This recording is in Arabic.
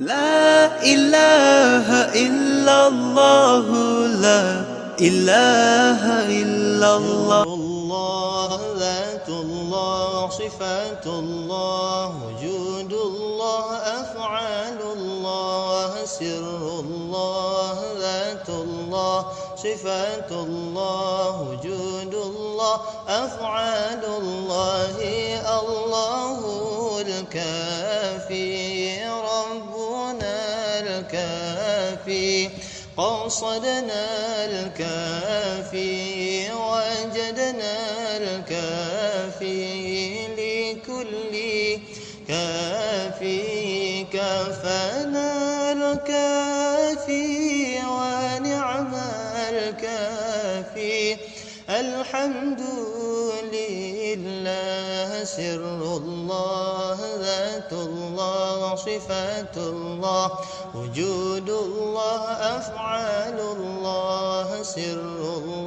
لا إله إلا الله، لا إله إلا الله. ذات الله صفات الله وجود الله أفعال الله سر الله ذات الله صفات الله وجود الله أفعال الله الله الكافي ربنا الكافي قصدنا الكافي وجدنا الكافي لكل كافي كفانا الكافي ونعم الكافي الحمد لله سر الله ذات الله صفات الله وجود الله أفعال الله سر الله